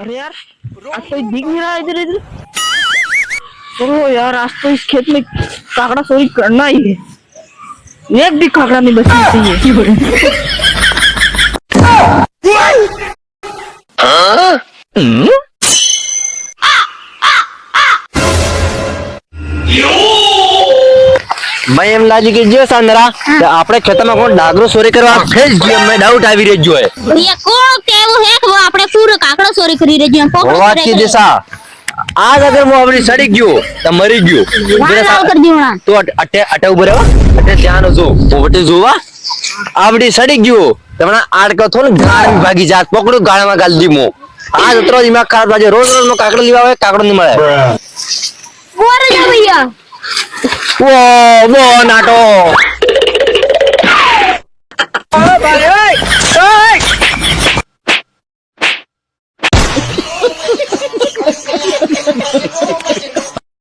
अरे यार आज तो दिख नहीं रहा इधर इधर। चलो यार आज तो इस खेत में काकड़ा चोरी करना ही है। एक भी काकड़ा नहीं बचना चाहिए। ભાઈ એમ લાગી કે જે સાંદરા આપણે ખેતરમાં કોણ ડાગરો ચોરી કરવા ફેસ ગયો મે ડાઉટ આવી રહ્યો છે ये कौन केवु है कि वो આપણે પૂરો કાકડો ચોરી કરી રહી છે વાત की दिशा आज अगर वो अपनी सड़ी गयो तो मरी गयो कर दियोना तो अटे अटे उभो रहवा अटे ध्यान जो पोवटे जोवा आवडी सड़ी गयो तमना आडको थोन गाड़ में भागी जात पकड़ो गाड़ में गाल दी मो आज उतरो दिमाग खराब बाजे रोज रोज नो काकड़ो लेवा आवे काकड़ो नहीं मिले बोर जा भैया वो नाटो